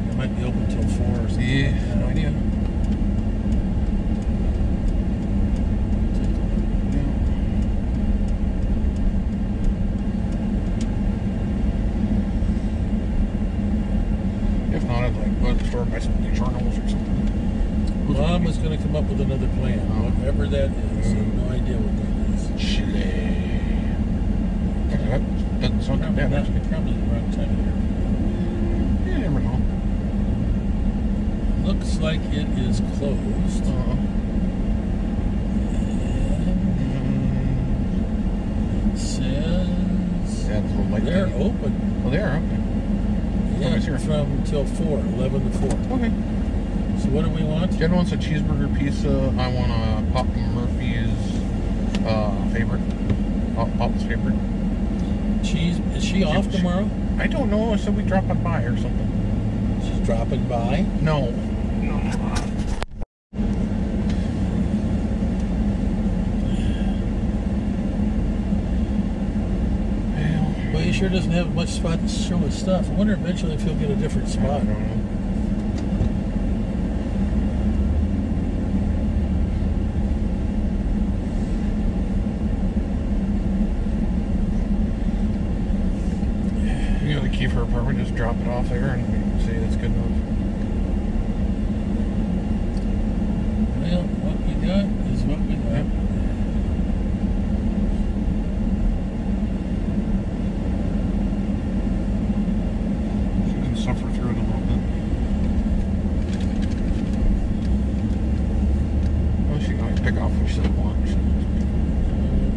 It might be open till 4 or something. Yeah, no idea. If not, I'd like go to the store and buy some journals or something. Mom was going to come up with another plan, whatever that is. I have no idea what that is. Chile. That doesn't sound that bad. Probably the wrong time of year. You never know. Looks like it is closed. And it says they're open. Oh, they are? Okay. Yeah, from till 4, 11 to 4. Okay. So what do we want? Jen wants a cheeseburger pizza. I want a Pop Murphy's favorite. Pop's favorite. Cheese. Is she off tomorrow? I don't know. I said we drop by or something. She's dropping by? No. Well, he sure doesn't have much spot to show his stuff. I wonder eventually if he'll get a different spot. I don't know. Key for her apartment, just drop it off there and see that's good enough. Well, what we got is what we got. Yep. She can suffer through it a little bit. Well, she can always pick off what she doesn't want.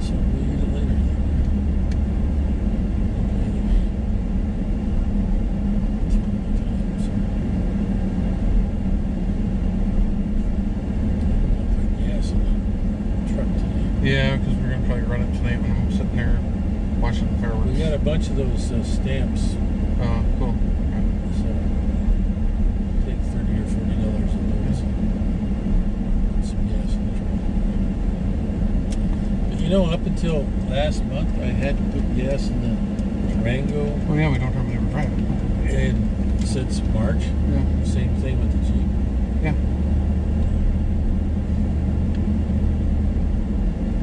So we'll eat it later. Yeah, because we're going to probably run it tonight when I'm sitting there watching the fireworks. We got a bunch of those stamps. Cool. Okay. So, take $30 or $40 of those. Put some gas in the truck. But up until last month, I had to put gas in the Durango. Oh yeah, we don't hardly ever drive it. And since March, same thing with the Jeep. Yeah.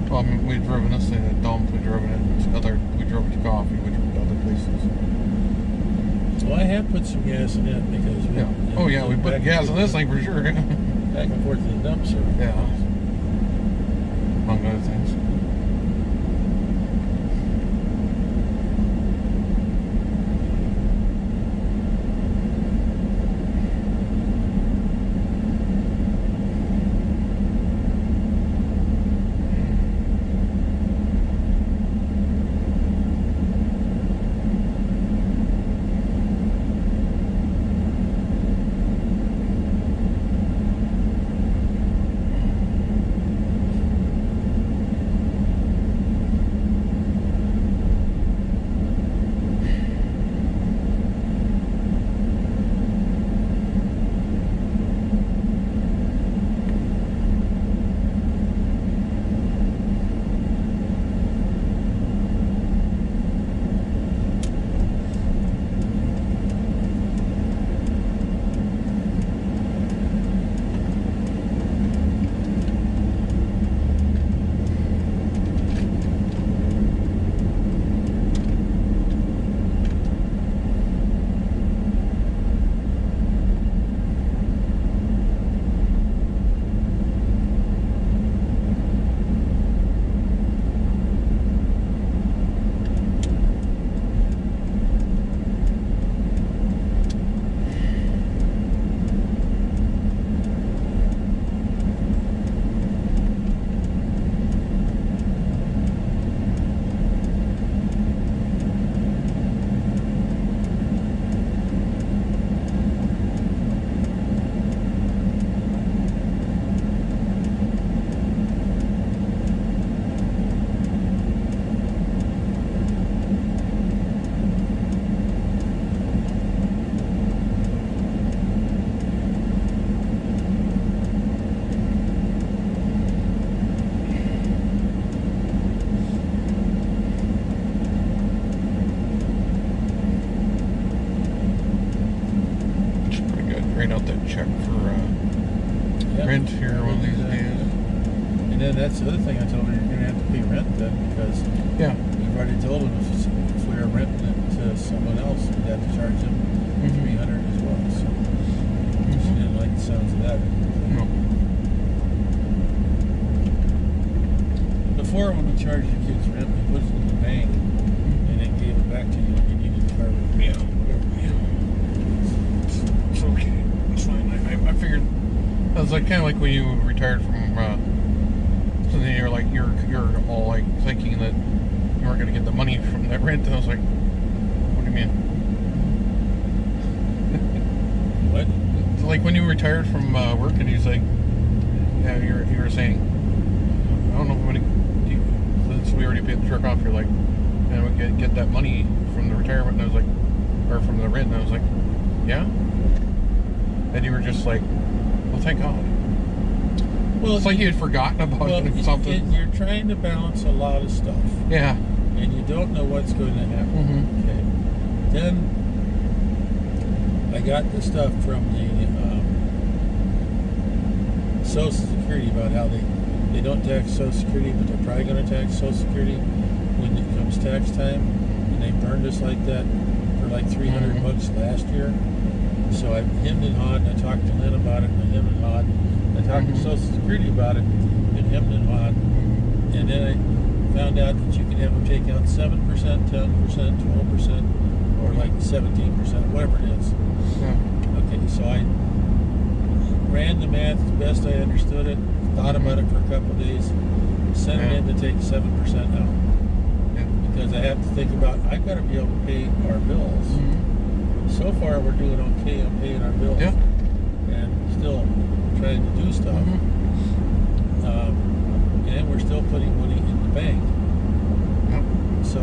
Well, I mean, we've driven this thing at Dump, we drove it to Coffee, we drove it to other places. Well, I have put some gas in it because we... Yeah. We put gas in this thing for sure. Back and forth to the dump service. Yeah. Among other things. write out that check for rent here one of these days. And then that's the other thing I told her, you're going to have to pay rent then, because we've already told them if we were renting it to someone else, we'd have to charge them $300 as well. So she didn't like the sounds of that. No. Before, when we charged the kids rent, we put it in the bank and then gave it back to you if you needed to cover it. Yeah. Whatever. It's okay. It's fine. I figured that was like kind of like when you retired from. So then you're all like thinking that you weren't going to get the money from that rent, and I was like, what do you mean? What? Like when you retired from work, and he's like, yeah, you were saying, I don't know when since we already paid the truck off, you're like, and we get that money from the retirement, and I was like, or from the rent, and I was like, yeah. And you were just like, well, thank God. Well, it's like you had forgotten about something. You're trying to balance a lot of stuff. Yeah. And you don't know what's going to happen. Okay. Then I got the stuff from the Social Security about how they don't tax Social Security, but they're probably going to tax Social Security when it comes tax time. And they burned us like that for like $300 last year. So I hemmed and hawed, and I talked to Lynn about it, and I hemmed and hawed. I talked to Social Security about it, and hemmed and hawed. And then I found out that you could have them take out 7%, 10%, 12%, or like 17%, whatever it is. Yeah. Okay, so I ran the math as best I understood it, thought about it for a couple of days, sent it in to take 7% out. Yeah. Because I have to think about, I've got to be able to pay our bills. So far, we're doing okay on paying our bills. Yeah. And still trying to do stuff. And we're still putting money in the bank. Yep. So,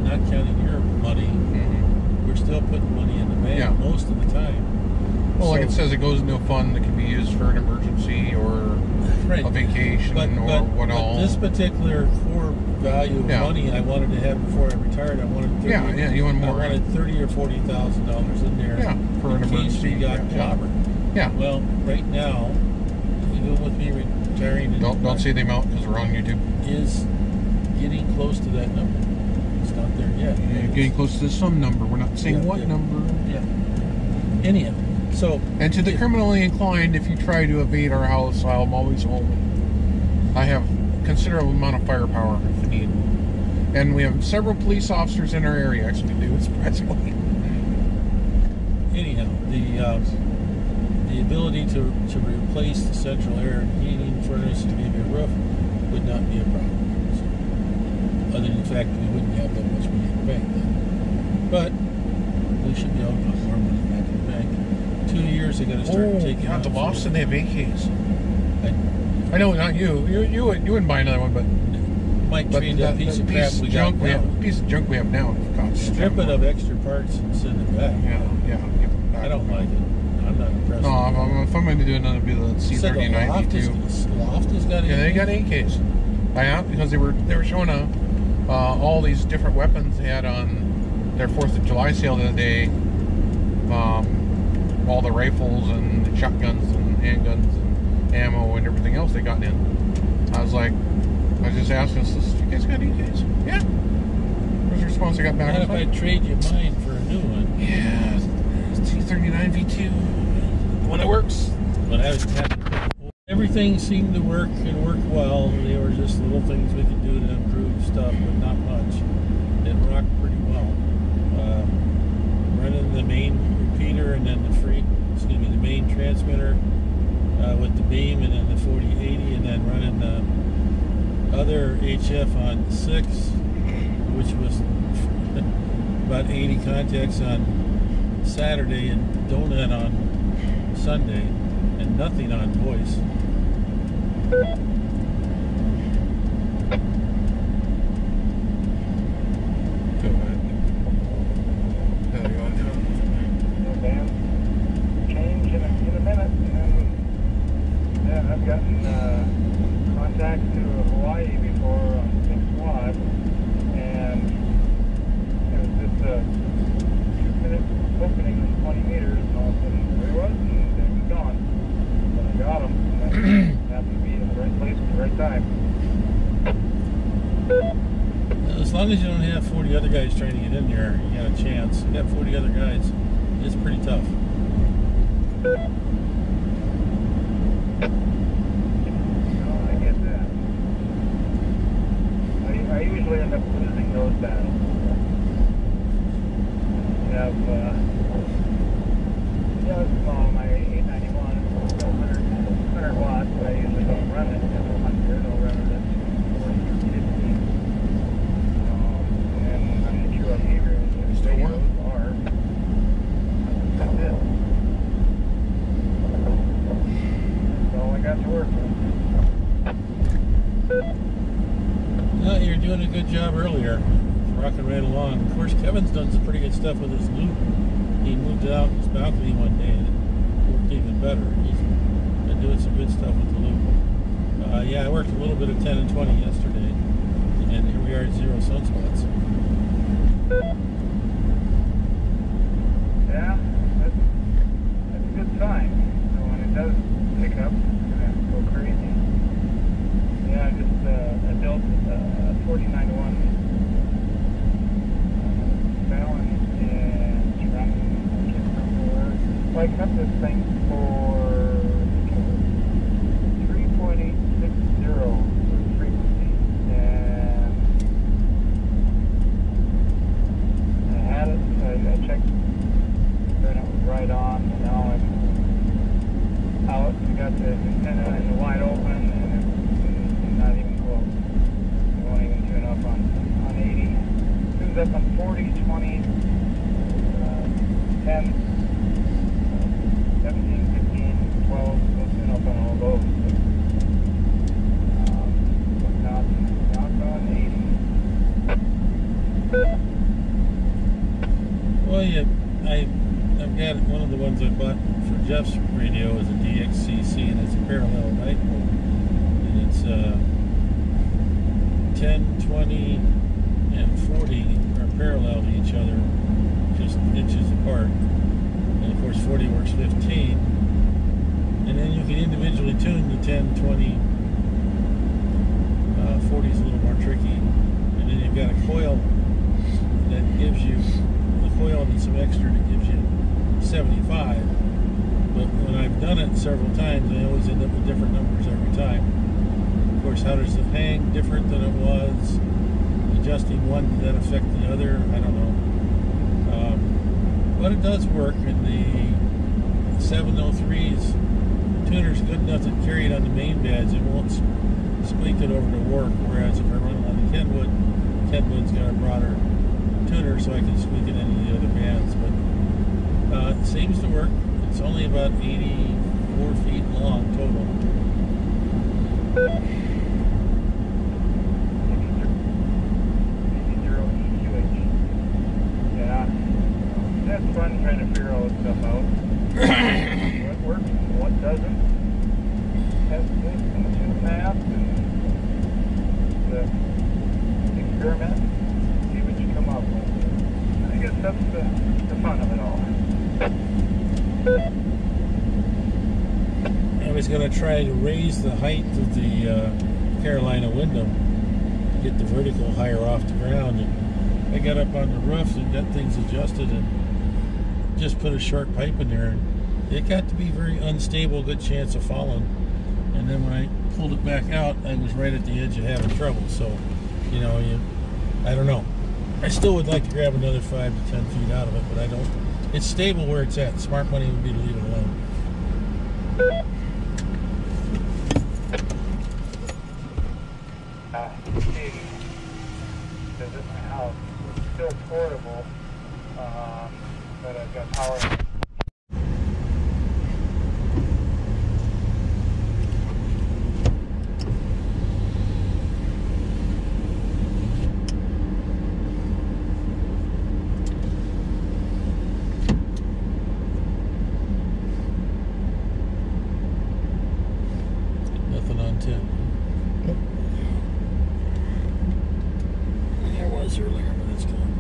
not counting your money, we're still putting money in the bank most of the time. Well, like it says, it goes into a fund that can be used for an emergency or a vacation or what all. But this particular core value of money I wanted to have before I retired, I wanted $30,000 you want more. I wanted $30,000 or $40,000 in there for an emergency. We got clobbered. Yeah. Well, right now, even with me retiring, don't say the amount because we're on YouTube. Is getting close to that number. It's not there yet. Yeah, getting close to some number. We're not saying what number. Yeah. Anyhow, so and to the criminally inclined, if you try to evade our house, I'm always home. I have considerable amount of firepower if need. And we have several police officers in our area. Actually, do surprisingly. Anyhow, the ability to replace the central air and heating furnace and maybe a roof would not be a problem. So, other than the fact that we wouldn't have that much money in the bank then. But we should be able to put more money back in the bank. 2 years they got to start taking out the lost and they have AKs. I know, not you. You wouldn't buy another one, but might trade that piece of crap we got now. Piece of junk we have now. Strip it of extra parts and send it back. Yeah. I don't like it. I'm not impressed. No, if I'm going to do another, it'll be the C39 V2. Loft has got AKs. Yeah, they got AKs. Because they were showing all these different weapons they had on their 4th of July sale the other day. All the rifles and the shotguns and handguns and ammo and everything else they got in. I was just asking, you guys got AKs? Yeah. Where's the response I got back? Not if I trade you mine for a new one. Yeah, T39 V2. The one that works. But everything seemed to work and work well. They were just little things we could do to improve stuff, but not much. It rocked pretty well. Running the main repeater and then the main transmitter with the beam, and then the 4080, and then running the other HF on 6, which was about 80 contacts on Saturday and donut on Sunday, and nothing on voice. I've gotten contact to Hawaii before on 6 and it was just a 2-minute opening on 20 meters, and all of a sudden, there he was. as long as you don't have 40 other guys trying to get in there, you got a chance. You got 40 other guys, it's pretty tough. I get that. I usually end up losing those battles. You have, my 891, 100 watts, but I usually don't run it at 100. I'll run it at 40 or 50. And I'm not sure I'm eager as the radios are. That's it. That's all I got to work with. Well, you're doing a good job earlier. Rocking right along. Of course, Kevin's done some pretty good stuff with his loop. He moved it out on his balcony one day and it worked even better. He's been doing some good stuff with the loop. Yeah, I worked a little bit of 10 and 20 yesterday, and here we are at 0 sunspots. Yeah, that's a good sign. So when it does pick up, it's going to go crazy. Yeah, I just I built a 49-to-1 balance and it's running. I can't remember where. Well, I cut this thing for 3.860 frequency, and I had it. I checked, and it was right on. And now I'm out. I got the antenna in the wide open, and it's not even close. It won't even tune up on 80. Tunes up on 40, 20, 10, 17, 15, 12. We'll tune up on all those. But not on 80. Well, yeah, I've got one of the ones I bought for Jeff's radio is a DXCC, and it's a parallel dipole, and it's 10, 20, and 40 are parallel to each other, just inches apart. And of course 40 works 15. And then you can individually tune the 10, 20, 40 is a little more tricky. And then you've got a coil that gives you, the coil and some extra that gives you 75. But when I've done it several times, I always end up with different numbers every time. Of course, how does it hang different than it was? Adjusting one, does that affect the other? I don't know. But it does work, and the 703's tuner's good enough to carry it on the main beds. It won't squeak it over to work, whereas if I run it on the Kenwood's got a broader tuner, so I can squeak it into the other bands. But it seems to work. It's only about 84 feet long total. That's fun trying to figure all this stuff out. What works and what doesn't. Test this and tune math and experiment. See what you come up with. I guess that's the fun of it all. I was going to try to raise the height of the Carolina window, get the vertical higher off the ground. And I got up on the roof and got things adjusted and just put a short pipe in there, and it got to be very unstable, good chance of falling. And then when I pulled it back out, I was right at the edge of having trouble. So, you know, I don't know. I still would like to grab another 5 to 10 feet out of it, but I don't. It's stable where it's at. Smart money would be to leave it alone. Visit my house. It's still portable, but I've got power. Nothing on 10. Nope. There was earlier, but it's gone.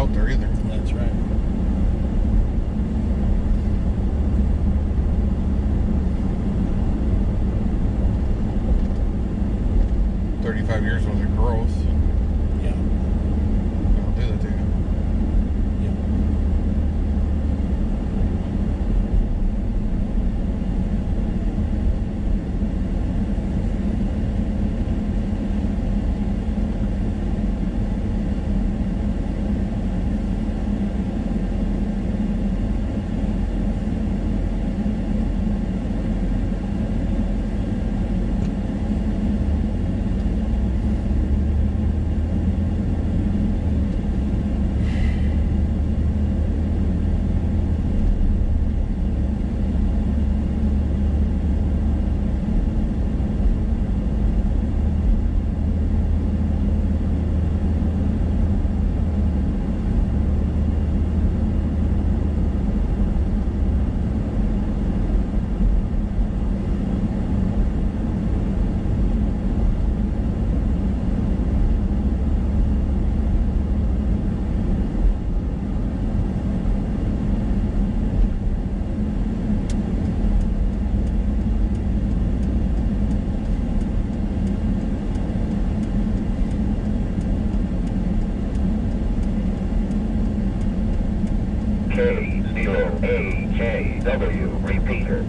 out there either. That's right. 35 years worth of growth. Yeah. I'll do that to you. K0AKW repeater.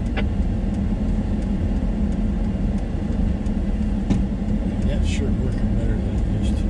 Yeah, sure working better than it used to.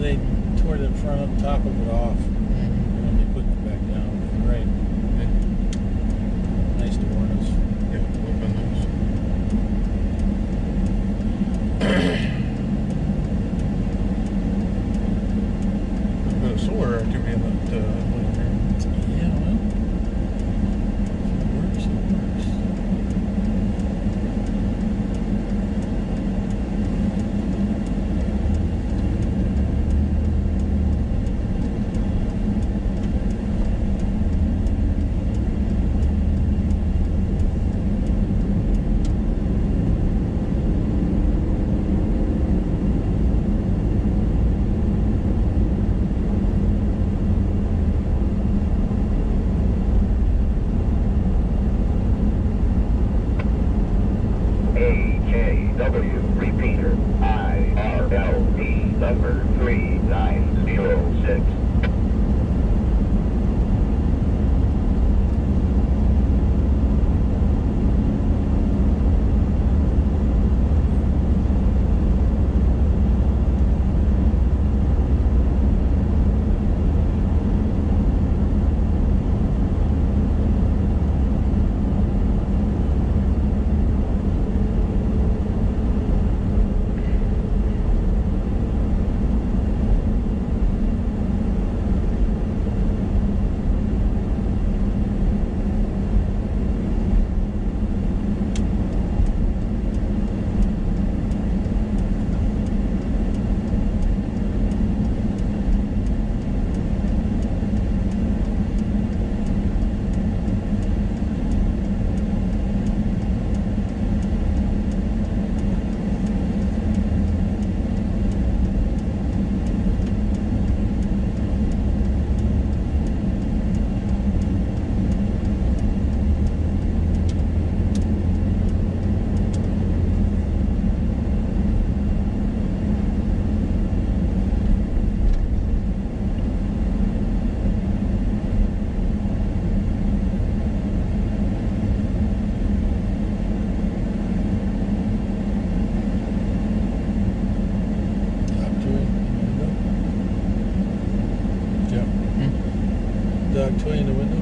They tore the front up top of it off, and then they put it back down. Right. Nice to warn us. Yeah, would have been nice. A bit of solar activity in that Yeah, well, if it works, it works. AKW repeater. IRLP number 3906. dog toy in the window?